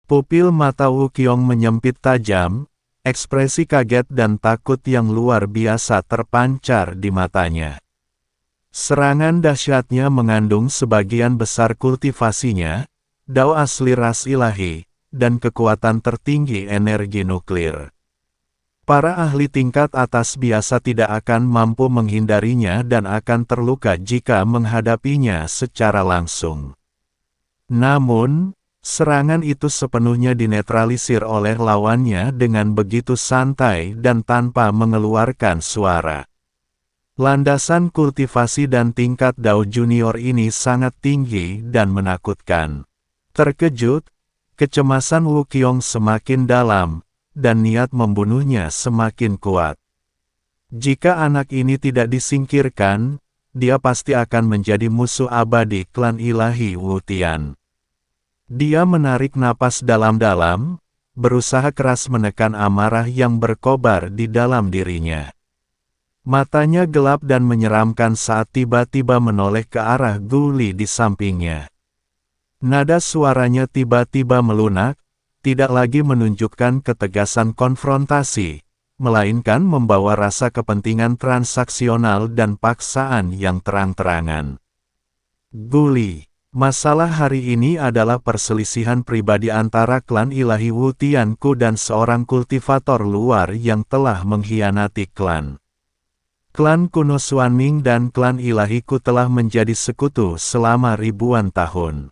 Pupil mata Wu Qiong menyempit tajam, ekspresi kaget dan takut yang luar biasa terpancar di matanya. Serangan dahsyatnya mengandung sebagian besar kultivasinya, dao asli ras ilahi, dan kekuatan tertinggi energi nuklir. Para ahli tingkat atas biasa tidak akan mampu menghindarinya dan akan terluka jika menghadapinya secara langsung. Namun, serangan itu sepenuhnya dinetralisir oleh lawannya dengan begitu santai dan tanpa mengeluarkan suara. Landasan kultivasi dan tingkat Dao Junior ini sangat tinggi dan menakutkan. Terkejut, kecemasan Wu Qiong semakin dalam, dan niat membunuhnya semakin kuat. Jika anak ini tidak disingkirkan, dia pasti akan menjadi musuh abadi klan ilahi Wu Tian. Dia menarik napas dalam-dalam, berusaha keras menekan amarah yang berkobar di dalam dirinya. Matanya gelap dan menyeramkan saat tiba-tiba menoleh ke arah Gu Li di sampingnya. Nada suaranya tiba-tiba melunak, tidak lagi menunjukkan ketegasan konfrontasi, melainkan membawa rasa kepentingan transaksional dan paksaan yang terang-terangan. Gu Li, masalah hari ini adalah perselisihan pribadi antara klan ilahi Wu Tianku dan seorang kultivator luar yang telah mengkhianati klan. Klan kuno Xuanming dan klan ilahiku telah menjadi sekutu selama ribuan tahun.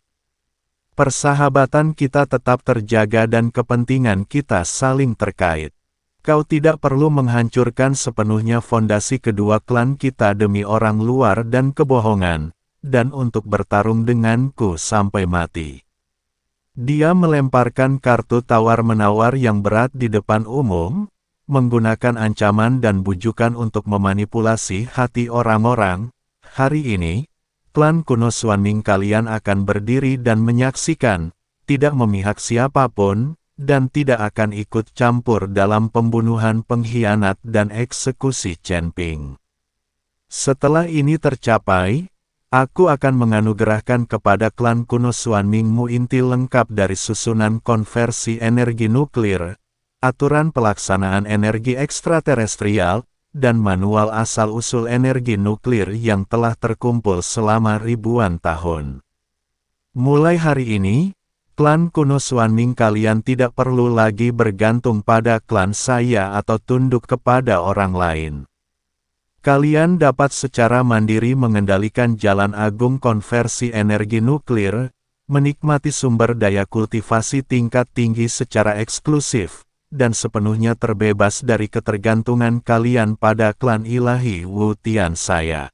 Persahabatan kita tetap terjaga dan kepentingan kita saling terkait. Kau tidak perlu menghancurkan sepenuhnya fondasi kedua klan kita demi orang luar dan kebohongan, dan untuk bertarung denganku sampai mati. Dia melemparkan kartu tawar-menawar yang berat di depan umum, menggunakan ancaman dan bujukan untuk memanipulasi hati orang-orang. Hari ini, klan kuno Xuanming kalian akan berdiri dan menyaksikan, tidak memihak siapapun, dan tidak akan ikut campur dalam pembunuhan pengkhianat dan eksekusi Chen Ping. Setelah ini tercapai, aku akan menganugerahkan kepada klan kuno Xuanmingmu inti lengkap dari susunan konversi energi nuklir, aturan pelaksanaan energi ekstraterestrial, dan manual asal-usul energi nuklir yang telah terkumpul selama ribuan tahun. Mulai hari ini, klan kuno Xuanming kalian tidak perlu lagi bergantung pada klan saya atau tunduk kepada orang lain. Kalian dapat secara mandiri mengendalikan jalan agung konversi energi nuklir, menikmati sumber daya kultivasi tingkat tinggi secara eksklusif, dan sepenuhnya terbebas dari ketergantungan kalian pada klan ilahi Wu Tian saya.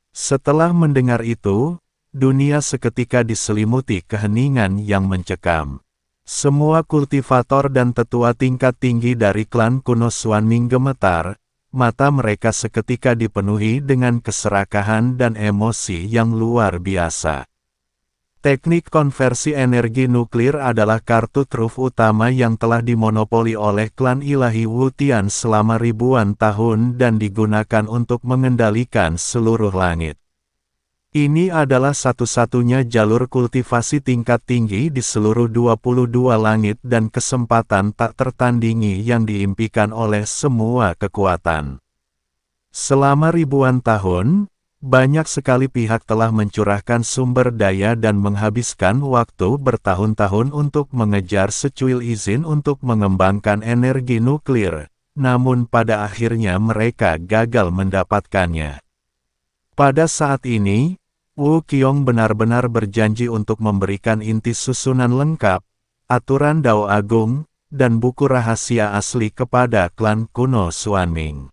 Setelah mendengar itu, dunia seketika diselimuti keheningan yang mencekam. Semua kultivator dan tetua tingkat tinggi dari klan kuno Xuanming gemetar, mata mereka seketika dipenuhi dengan keserakahan dan emosi yang luar biasa. Teknik konversi energi nuklir adalah kartu truf utama yang telah dimonopoli oleh klan ilahi Wu Tian selama ribuan tahun dan digunakan untuk mengendalikan seluruh langit. Ini adalah satu-satunya jalur kultivasi tingkat tinggi di seluruh 22 langit dan kesempatan tak tertandingi yang diimpikan oleh semua kekuatan. Selama ribuan tahun, banyak sekali pihak telah mencurahkan sumber daya dan menghabiskan waktu bertahun-tahun untuk mengejar secuil izin untuk mengembangkan energi nuklir, namun pada akhirnya mereka gagal mendapatkannya. Pada saat ini, Wu Qiong benar-benar berjanji untuk memberikan inti susunan lengkap, aturan Dao Agung, dan buku rahasia asli kepada klan kuno Xuanming.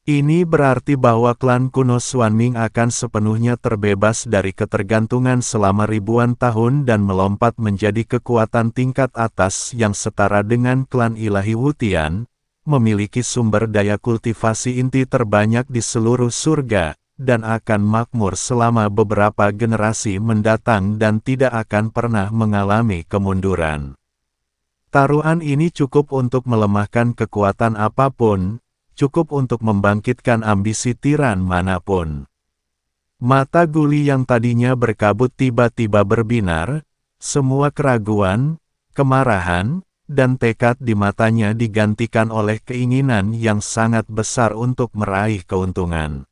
Ini berarti bahwa klan kuno Xuanming akan sepenuhnya terbebas dari ketergantungan selama ribuan tahun dan melompat menjadi kekuatan tingkat atas yang setara dengan klan ilahi Wu Tian, memiliki sumber daya kultivasi inti terbanyak di seluruh surga, dan akan makmur selama beberapa generasi mendatang dan tidak akan pernah mengalami kemunduran. Taruhan ini cukup untuk melemahkan kekuatan apapun, cukup untuk membangkitkan ambisi tiran manapun. Mata Gu Li yang tadinya berkabut tiba-tiba berbinar, semua keraguan, kemarahan, dan tekad di matanya digantikan oleh keinginan yang sangat besar untuk meraih keuntungan.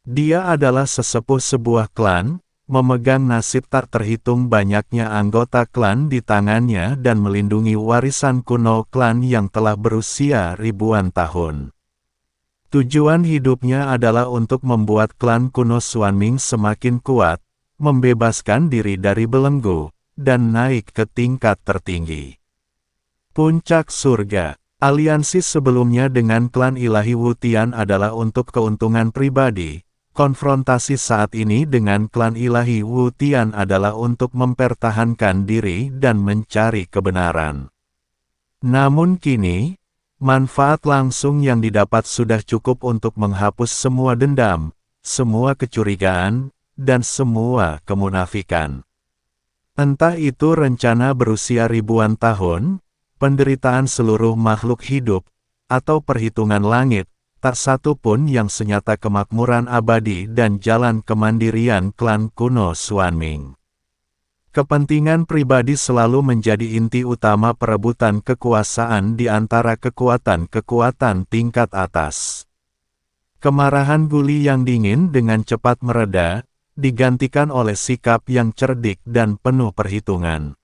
Dia adalah sesepuh sebuah klan, memegang nasib tak terhitung banyaknya anggota klan di tangannya dan melindungi warisan kuno klan yang telah berusia ribuan tahun. Tujuan hidupnya adalah untuk membuat klan kuno Xuanming semakin kuat, membebaskan diri dari belenggu, dan naik ke tingkat tertinggi. Puncak surga. Aliansi sebelumnya dengan klan ilahi Wutian adalah untuk keuntungan pribadi. Konfrontasi saat ini dengan klan ilahi Wutian adalah untuk mempertahankan diri dan mencari kebenaran. Namun kini, manfaat langsung yang didapat sudah cukup untuk menghapus semua dendam, semua kecurigaan, dan semua kemunafikan. Entah itu rencana berusia ribuan tahun, penderitaan seluruh makhluk hidup, atau perhitungan langit, tak satu pun yang senyata kemakmuran abadi dan jalan kemandirian klan kuno Xuanming. Kepentingan pribadi selalu menjadi inti utama perebutan kekuasaan di antara kekuatan-kekuatan tingkat atas. Kemarahan Guli yang dingin dengan cepat mereda, digantikan oleh sikap yang cerdik dan penuh perhitungan.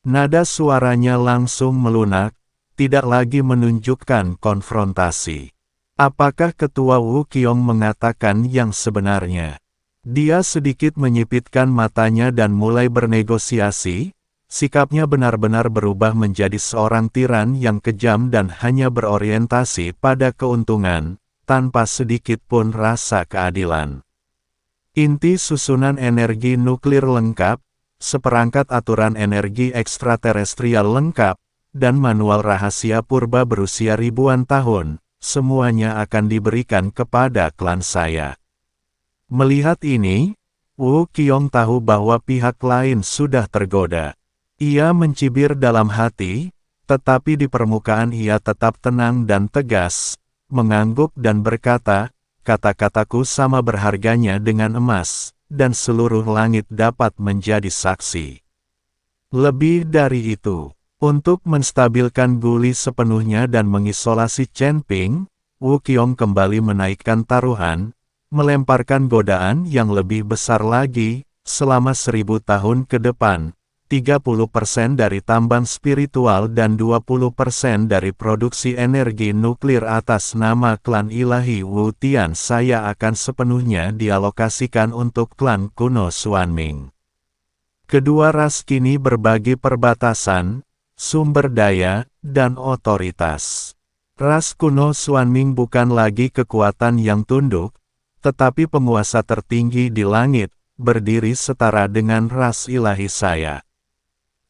Nada suaranya langsung melunak, tidak lagi menunjukkan konfrontasi. Apakah Ketua Wu Qiong mengatakan yang sebenarnya? Dia sedikit menyipitkan matanya dan mulai bernegosiasi, sikapnya benar-benar berubah menjadi seorang tiran yang kejam dan hanya berorientasi pada keuntungan, tanpa sedikit pun rasa keadilan. Inti susunan energi nuklir lengkap, seperangkat aturan energi ekstraterestrial lengkap, dan manual rahasia purba berusia ribuan tahun, semuanya akan diberikan kepada klan saya. Melihat ini, Wu Qiong tahu bahwa pihak lain sudah tergoda. Ia mencibir dalam hati, tetapi di permukaan ia tetap tenang dan tegas, mengangguk dan berkata, kata-kataku sama berharganya dengan emas, dan seluruh langit dapat menjadi saksi. Lebih dari itu, untuk menstabilkan Guli sepenuhnya dan mengisolasi Chen Ping, Wu Qiong kembali menaikkan taruhan, melemparkan godaan yang lebih besar lagi, selama 1000 tahun ke depan, 30% dari tambang spiritual dan 20% dari produksi energi nuklir atas nama klan ilahi Wutian saya akan sepenuhnya dialokasikan untuk klan kuno Xuanming. Kedua ras kini berbagi perbatasan, sumber daya, dan otoritas. Ras kuno Xuanming bukan lagi kekuatan yang tunduk, tetapi penguasa tertinggi di langit, berdiri setara dengan ras ilahi saya.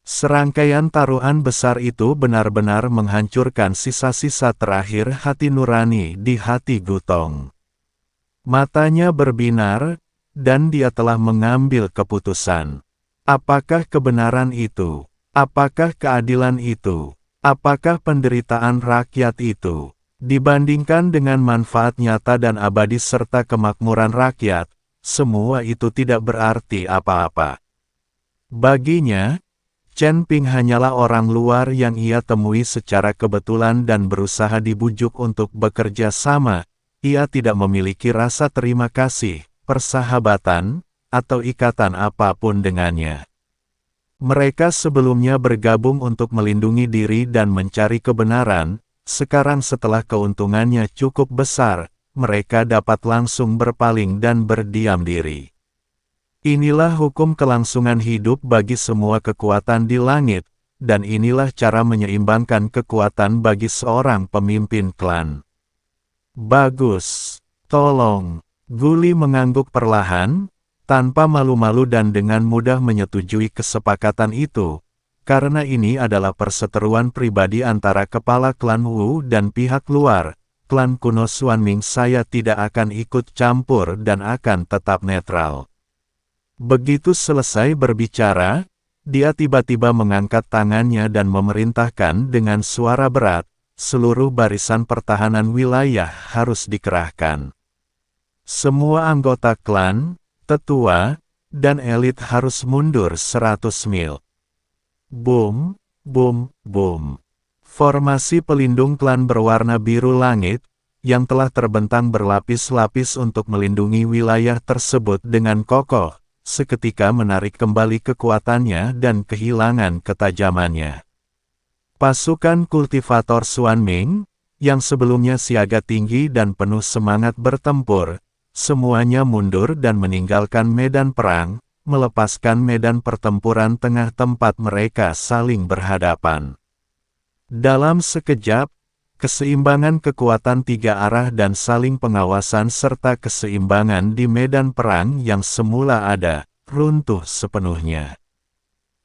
Serangkaian taruhan besar itu benar-benar menghancurkan sisa-sisa terakhir hati nurani di hati Gutong. Matanya berbinar, dan dia telah mengambil keputusan. Apakah kebenaran itu? Apakah keadilan itu? Apakah penderitaan rakyat itu? Dibandingkan dengan manfaat nyata dan abadi serta kemakmuran rakyat, semua itu tidak berarti apa-apa. Baginya, Chen Ping hanyalah orang luar yang ia temui secara kebetulan dan berusaha dibujuk untuk bekerja sama. Ia tidak memiliki rasa terima kasih, persahabatan, atau ikatan apapun dengannya. Mereka sebelumnya bergabung untuk melindungi diri dan mencari kebenaran, sekarang setelah keuntungannya cukup besar, mereka dapat langsung berpaling dan berdiam diri. Inilah hukum kelangsungan hidup bagi semua kekuatan di langit, dan inilah cara menyeimbangkan kekuatan bagi seorang pemimpin klan. Bagus, tolong. Guli mengangguk perlahan, tanpa malu-malu dan dengan mudah menyetujui kesepakatan itu, karena ini adalah perseteruan pribadi antara kepala klan Wu dan pihak luar. Klan kuno Xuanming saya tidak akan ikut campur dan akan tetap netral. Begitu selesai berbicara, dia tiba-tiba mengangkat tangannya dan memerintahkan dengan suara berat, seluruh barisan pertahanan wilayah harus dikerahkan. Semua anggota klan, tetua, dan elit harus mundur 100 mil. Boom, Boom, boom. Formasi pelindung klan berwarna biru langit, yang telah terbentang berlapis-lapis untuk melindungi wilayah tersebut dengan kokoh, seketika menarik kembali kekuatannya dan kehilangan ketajamannya. Pasukan kultivator Xuan Ming, yang sebelumnya siaga tinggi dan penuh semangat bertempur, semuanya mundur dan meninggalkan medan perang, melepaskan medan pertempuran tengah tempat mereka saling berhadapan. Dalam sekejap, keseimbangan kekuatan tiga arah dan saling pengawasan serta keseimbangan di medan perang yang semula ada, runtuh sepenuhnya.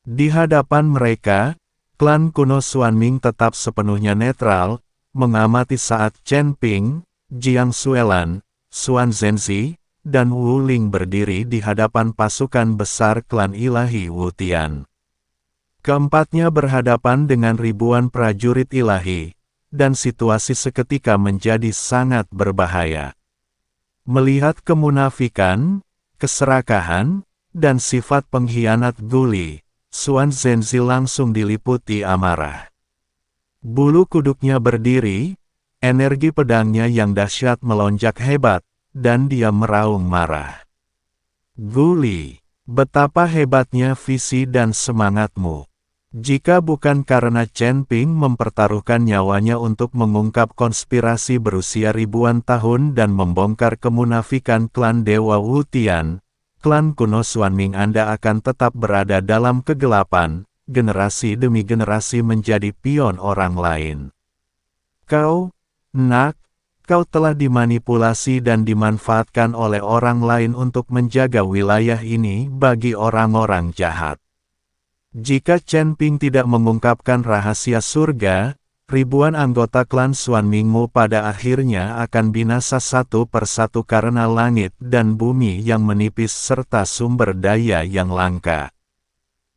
Di hadapan mereka, klan kuno Xuan Ming tetap sepenuhnya netral, mengamati saat Chen Ping, Jiang Xuelan, Xuan Zhenzi, dan Wu Ling berdiri di hadapan pasukan besar klan ilahi Wu Tian. Keempatnya berhadapan dengan ribuan prajurit ilahi, dan situasi seketika menjadi sangat berbahaya. Melihat kemunafikan, keserakahan, dan sifat pengkhianat Guli, Xuan Zhenzi langsung diliputi amarah. Bulu kuduknya berdiri, energi pedangnya yang dahsyat melonjak hebat, dan dia meraung marah. Guli, betapa hebatnya visi dan semangatmu. Jika bukan karena Chen Ping mempertaruhkan nyawanya untuk mengungkap konspirasi berusia ribuan tahun dan membongkar kemunafikan klan Dewa Wu Tian, klan kuno Xuan Ming Anda akan tetap berada dalam kegelapan, generasi demi generasi menjadi pion orang lain. Kau, Nak, kau telah dimanipulasi dan dimanfaatkan oleh orang lain untuk menjaga wilayah ini bagi orang-orang jahat. Jika Chen Ping tidak mengungkapkan rahasia surga, ribuan anggota klan Xuan Mingmu pada akhirnya akan binasa satu persatu karena langit dan bumi yang menipis serta sumber daya yang langka.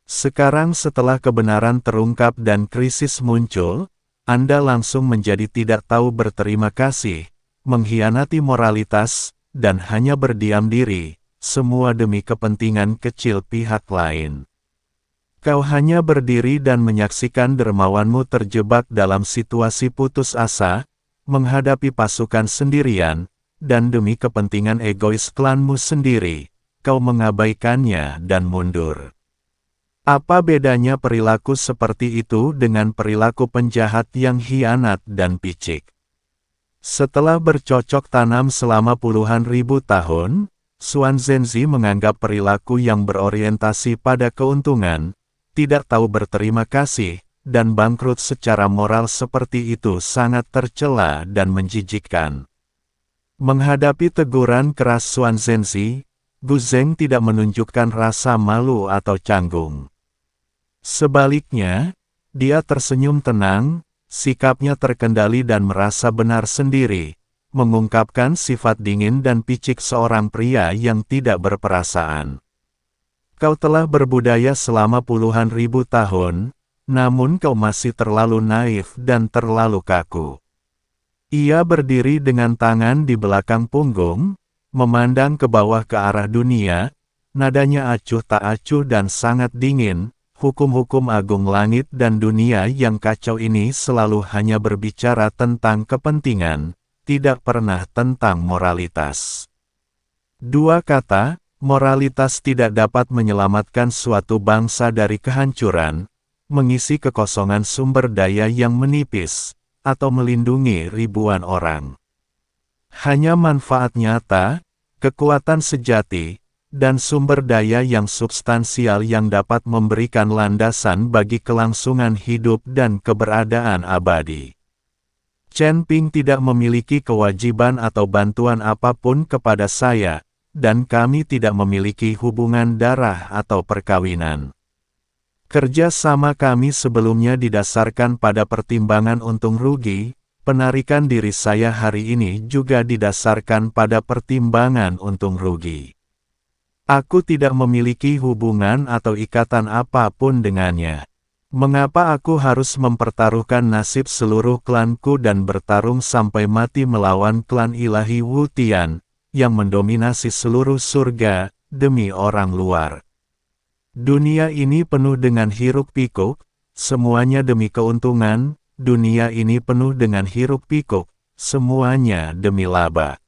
Sekarang setelah kebenaran terungkap dan krisis muncul, Anda langsung menjadi tidak tahu berterima kasih, mengkhianati moralitas, dan hanya berdiam diri, semua demi kepentingan kecil pihak lain. Kau hanya berdiri dan menyaksikan dermawanmu terjebak dalam situasi putus asa, menghadapi pasukan sendirian, dan demi kepentingan egois klanmu sendiri, kau mengabaikannya dan mundur. Apa bedanya perilaku seperti itu dengan perilaku penjahat yang hianat dan picik? Setelah bercocok tanam selama puluhan ribu tahun, Xuan Zhenzi menganggap perilaku yang berorientasi pada keuntungan, tidak tahu berterima kasih, dan bangkrut secara moral seperti itu sangat tercela dan menjijikkan. Menghadapi teguran keras Xuan Zhenzi, Gu Zeng tidak menunjukkan rasa malu atau canggung. Sebaliknya, dia tersenyum tenang, sikapnya terkendali dan merasa benar sendiri, mengungkapkan sifat dingin dan picik seorang pria yang tidak berperasaan. Kau telah berbudaya selama puluhan ribu tahun, namun kau masih terlalu naif dan terlalu kaku. Ia berdiri dengan tangan di belakang punggung, memandang ke bawah ke arah dunia, nadanya acuh tak acuh dan sangat dingin. Hukum-hukum agung langit dan dunia yang kacau ini selalu hanya berbicara tentang kepentingan, tidak pernah tentang moralitas. Dua kata, moralitas tidak dapat menyelamatkan suatu bangsa dari kehancuran, mengisi kekosongan sumber daya yang menipis, atau melindungi ribuan orang. Hanya manfaat nyata, kekuatan sejati, dan sumber daya yang substansial yang dapat memberikan landasan bagi kelangsungan hidup dan keberadaan abadi. Chen Ping tidak memiliki kewajiban atau bantuan apapun kepada saya, dan kami tidak memiliki hubungan darah atau perkawinan. Kerja sama kami sebelumnya didasarkan pada pertimbangan untung rugi, penarikan diri saya hari ini juga didasarkan pada pertimbangan untung rugi. Aku tidak memiliki hubungan atau ikatan apapun dengannya. Mengapa aku harus mempertaruhkan nasib seluruh klanku dan bertarung sampai mati melawan klan ilahi Wu Tian, yang mendominasi seluruh surga, demi orang luar? Dunia ini penuh dengan hiruk-pikuk, semuanya demi keuntungan, dunia ini penuh dengan hiruk-pikuk, semuanya demi laba.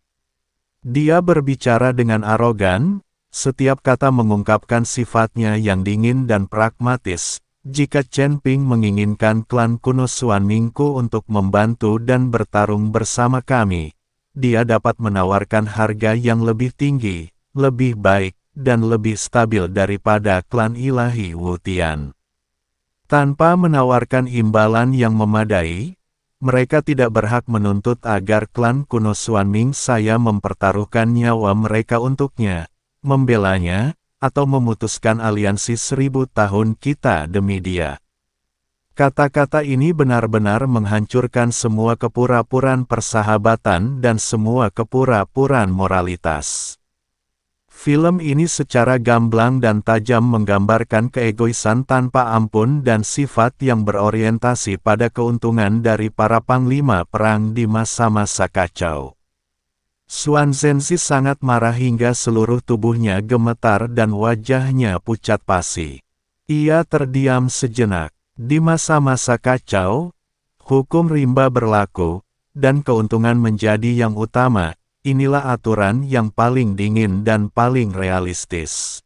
Dia berbicara dengan arogan, setiap kata mengungkapkan sifatnya yang dingin dan pragmatis. Jika Chen Ping menginginkan klan kuno Xuan Mingku untuk membantu dan bertarung bersama kami, dia dapat menawarkan harga yang lebih tinggi, lebih baik, dan lebih stabil daripada klan ilahi Wu Tian. Tanpa menawarkan imbalan yang memadai, mereka tidak berhak menuntut agar klan kuno Xuan Ming saya mempertaruhkan nyawa mereka untuknya, membelanya, atau memutuskan aliansi 1000 tahun kita demi dia. Kata-kata ini benar-benar menghancurkan semua kepura-puraan persahabatan dan semua kepura-puraan moralitas. Film ini secara gamblang dan tajam menggambarkan keegoisan tanpa ampun dan sifat yang berorientasi pada keuntungan dari para panglima perang di masa-masa kacau. Xuan Zhenzi sangat marah hingga seluruh tubuhnya gemetar dan wajahnya pucat pasi. Ia terdiam sejenak. Di masa-masa kacau, hukum rimba berlaku, dan keuntungan menjadi yang utama. Inilah aturan yang paling dingin dan paling realistis.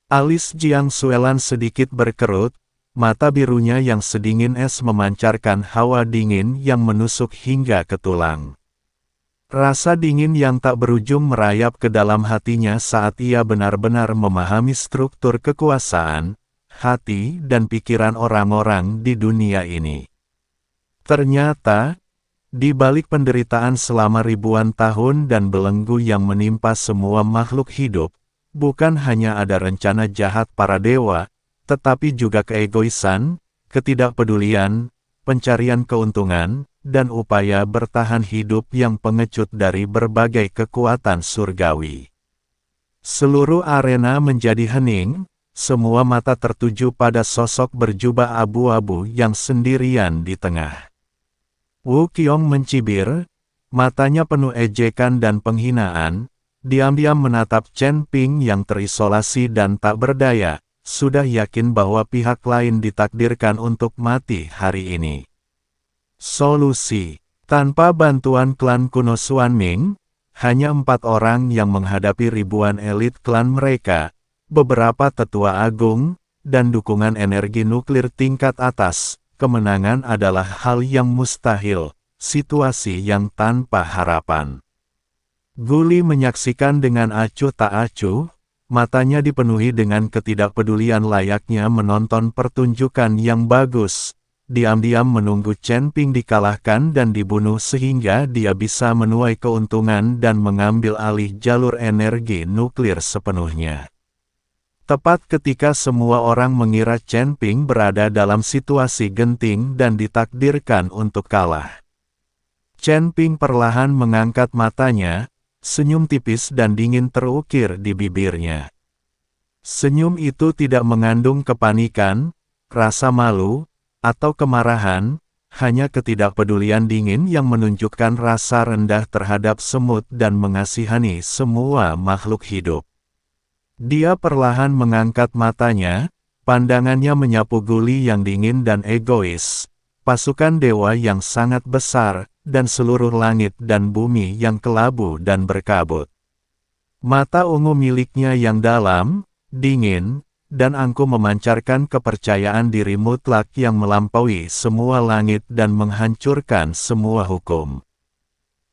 Alis Jiang Xuelan sedikit berkerut, mata birunya yang sedingin es memancarkan hawa dingin yang menusuk hingga ke tulang. Rasa dingin yang tak berujung merayap ke dalam hatinya saat ia benar-benar memahami struktur kekuasaan, hati dan pikiran orang-orang di dunia ini. Ternyata, di balik penderitaan selama ribuan tahun dan belenggu yang menimpa semua makhluk hidup, bukan hanya ada rencana jahat para dewa, tetapi juga keegoisan, ketidakpedulian, pencarian keuntungan, dan upaya bertahan hidup yang pengecut dari berbagai kekuatan surgawi. Seluruh arena menjadi hening, semua mata tertuju pada sosok berjubah abu-abu yang sendirian di tengah. Wu Qiong mencibir, matanya penuh ejekan dan penghinaan, diam-diam menatap Chen Ping yang terisolasi dan tak berdaya, sudah yakin bahwa pihak lain ditakdirkan untuk mati hari ini. Solusi: tanpa bantuan klan kuno Xuan Ming, hanya 4 orang yang menghadapi ribuan elit klan mereka, beberapa tetua agung, dan dukungan energi nuklir tingkat atas. Kemenangan adalah hal yang mustahil, situasi yang tanpa harapan. Guli menyaksikan dengan acuh tak acuh, matanya dipenuhi dengan ketidakpedulian layaknya menonton pertunjukan yang bagus. Diam-diam menunggu Chen Ping dikalahkan dan dibunuh sehingga dia bisa menuai keuntungan dan mengambil alih jalur energi nuklir sepenuhnya. Tepat ketika semua orang mengira Chen Ping berada dalam situasi genting dan ditakdirkan untuk kalah, Chen Ping perlahan mengangkat matanya, senyum tipis dan dingin terukir di bibirnya. Senyum itu tidak mengandung kepanikan, rasa malu, atau kemarahan, hanya ketidakpedulian dingin yang menunjukkan rasa rendah terhadap semut dan mengasihani semua makhluk hidup. Dia perlahan mengangkat matanya, pandangannya menyapu Guli yang dingin dan egois, pasukan dewa yang sangat besar, dan seluruh langit dan bumi yang kelabu dan berkabut. Mata ungu miliknya yang dalam, dingin, dan angkuh memancarkan kepercayaan diri mutlak yang melampaui semua langit dan menghancurkan semua hukum.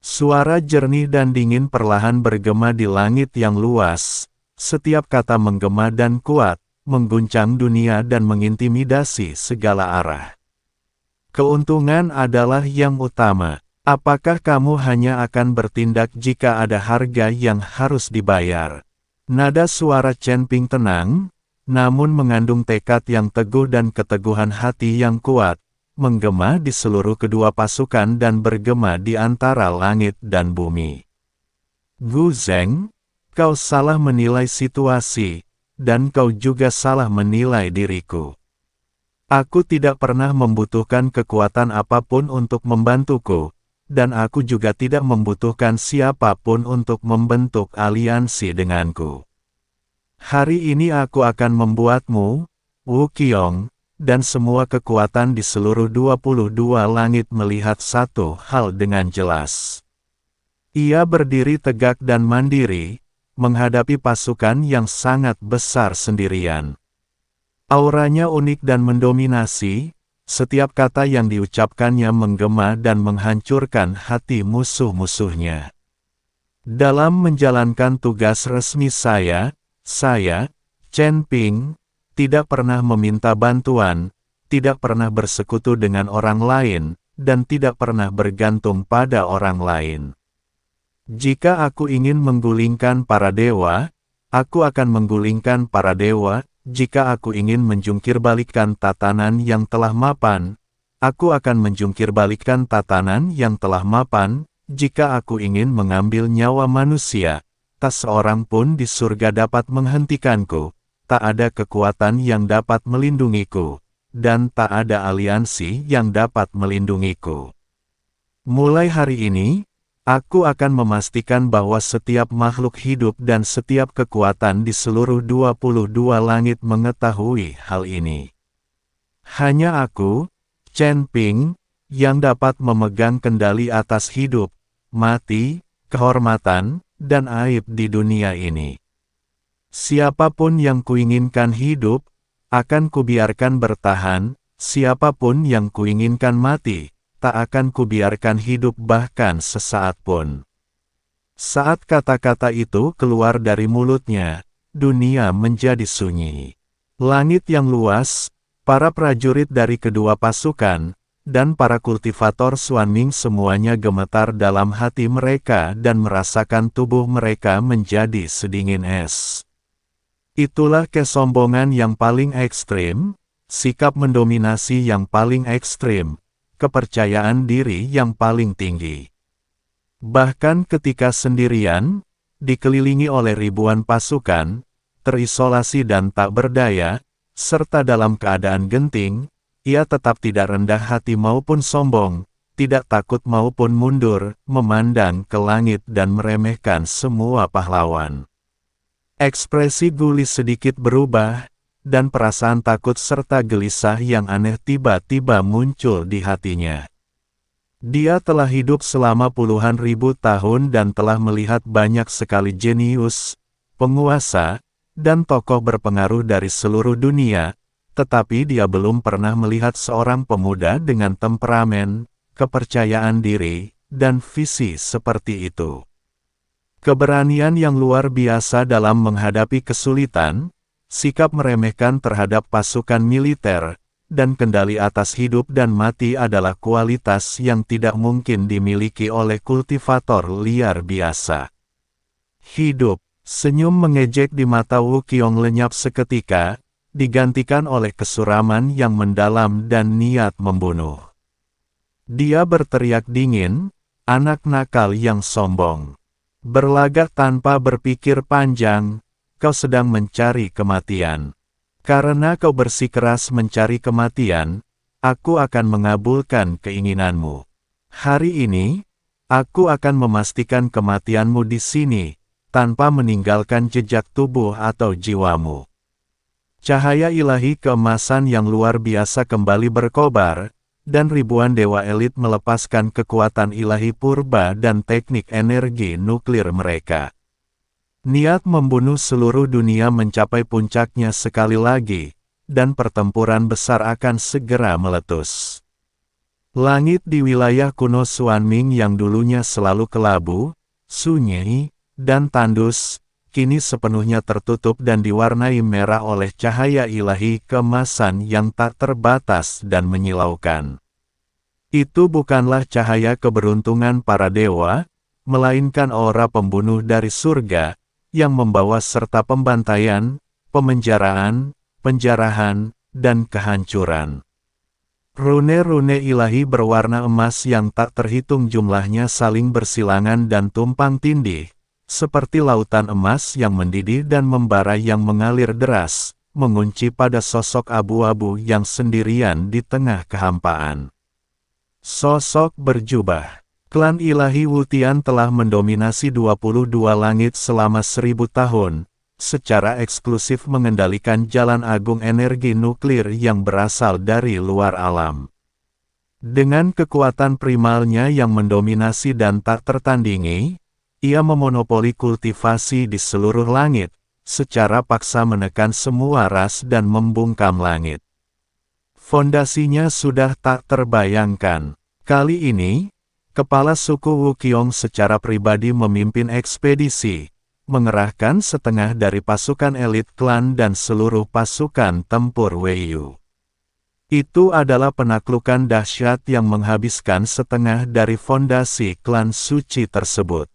Suara jernih dan dingin perlahan bergema di langit yang luas. Setiap kata menggema dan kuat, mengguncang dunia dan mengintimidasi segala arah. Keuntungan adalah yang utama. Apakah kamu hanya akan bertindak jika ada harga yang harus dibayar? Nada suara Chen Ping tenang, namun mengandung tekad yang teguh dan keteguhan hati yang kuat, menggema di seluruh kedua pasukan dan bergema di antara langit dan bumi. Gu Zheng, kau salah menilai situasi, dan kau juga salah menilai diriku. Aku tidak pernah membutuhkan kekuatan apapun untuk membantuku, dan aku juga tidak membutuhkan siapapun untuk membentuk aliansi denganku. Hari ini aku akan membuatmu, Wu Qiong, dan semua kekuatan di seluruh 22 langit melihat satu hal dengan jelas. Ia berdiri tegak dan mandiri, menghadapi pasukan yang sangat besar sendirian. Auranya unik dan mendominasi, setiap kata yang diucapkannya menggema dan menghancurkan hati musuh-musuhnya. Dalam menjalankan tugas resmi saya, Chen Ping, tidak pernah meminta bantuan, tidak pernah bersekutu dengan orang lain, dan tidak pernah bergantung pada orang lain. Jika aku ingin menggulingkan para dewa, aku akan menggulingkan para dewa. Jika aku ingin menjungkirbalikkan tatanan yang telah mapan, aku akan menjungkirbalikkan tatanan yang telah mapan. Jika aku ingin mengambil nyawa manusia, tak seorang pun di surga dapat menghentikanku, tak ada kekuatan yang dapat melindungiku, dan tak ada aliansi yang dapat melindungiku. Mulai hari ini, aku akan memastikan bahwa setiap makhluk hidup dan setiap kekuatan di seluruh 22 langit mengetahui hal ini. Hanya aku, Chen Ping, yang dapat memegang kendali atas hidup, mati, kehormatan, dan aib di dunia ini. Siapapun yang kuinginkan hidup, akan kubiarkan bertahan, siapapun yang kuinginkan mati, tak akan kubiarkan hidup bahkan sesaat pun. Saat kata-kata itu keluar dari mulutnya, dunia menjadi sunyi. Langit yang luas, para prajurit dari kedua pasukan, dan para kultivator Xuanming semuanya gemetar dalam hati mereka dan merasakan tubuh mereka menjadi sedingin es. Itulah kesombongan yang paling ekstrim, sikap mendominasi yang paling ekstrim, kepercayaan diri yang paling tinggi. Bahkan ketika sendirian, dikelilingi oleh ribuan pasukan, terisolasi dan tak berdaya, serta dalam keadaan genting, ia tetap tidak rendah hati maupun sombong, tidak takut maupun mundur, memandang ke langit dan meremehkan semua pahlawan. Ekspresi Gulis sedikit berubah, dan perasaan takut serta gelisah yang aneh tiba-tiba muncul di hatinya. Dia telah hidup selama puluhan ribu tahun dan telah melihat banyak sekali jenius, penguasa, dan tokoh berpengaruh dari seluruh dunia, tetapi dia belum pernah melihat seorang pemuda dengan temperamen, kepercayaan diri, dan visi seperti itu. Keberanian yang luar biasa dalam menghadapi kesulitan, sikap meremehkan terhadap pasukan militer, dan kendali atas hidup dan mati adalah kualitas yang tidak mungkin dimiliki oleh kultivator liar biasa. Hidup, senyum mengejek di mata Wu Qiong lenyap seketika, digantikan oleh kesuraman yang mendalam dan niat membunuh. Dia berteriak dingin, anak nakal yang sombong. Berlagak tanpa berpikir panjang, kau sedang mencari kematian. Karena kau bersikeras mencari kematian, aku akan mengabulkan keinginanmu. Hari ini, aku akan memastikan kematianmu di sini, tanpa meninggalkan jejak tubuh atau jiwamu. Cahaya ilahi keemasan yang luar biasa kembali berkobar, dan ribuan dewa elit melepaskan kekuatan ilahi purba dan teknik energi nuklir mereka. Niat membunuh seluruh dunia mencapai puncaknya sekali lagi, dan pertempuran besar akan segera meletus. Langit di wilayah kuno Xuanming yang dulunya selalu kelabu, sunyi, dan tandus, kini sepenuhnya tertutup dan diwarnai merah oleh cahaya ilahi keemasan yang tak terbatas dan menyilaukan. Itu bukanlah cahaya keberuntungan para dewa, melainkan aura pembunuh dari surga, yang membawa serta pembantaian, pemenjaraan, penjarahan, dan kehancuran. Rune-rune ilahi berwarna emas yang tak terhitung jumlahnya saling bersilangan dan tumpang tindih, seperti lautan emas yang mendidih dan membara yang mengalir deras, mengunci pada sosok abu-abu yang sendirian di tengah kehampaan. Sosok berjubah. Klan ilahi Wutian telah mendominasi 22 langit selama 1000 tahun, secara eksklusif mengendalikan jalan agung energi nuklir yang berasal dari luar alam. Dengan kekuatan primalnya yang mendominasi dan tak tertandingi, ia memonopoli kultivasi di seluruh langit, secara paksa menekan semua ras dan membungkam langit. Fondasinya sudah tak terbayangkan. Kali ini, kepala suku Wuqiong secara pribadi memimpin ekspedisi, mengerahkan setengah dari pasukan elit klan dan seluruh pasukan tempur Weiyu. Itu adalah penaklukan dahsyat yang menghabiskan setengah dari fondasi klan suci tersebut.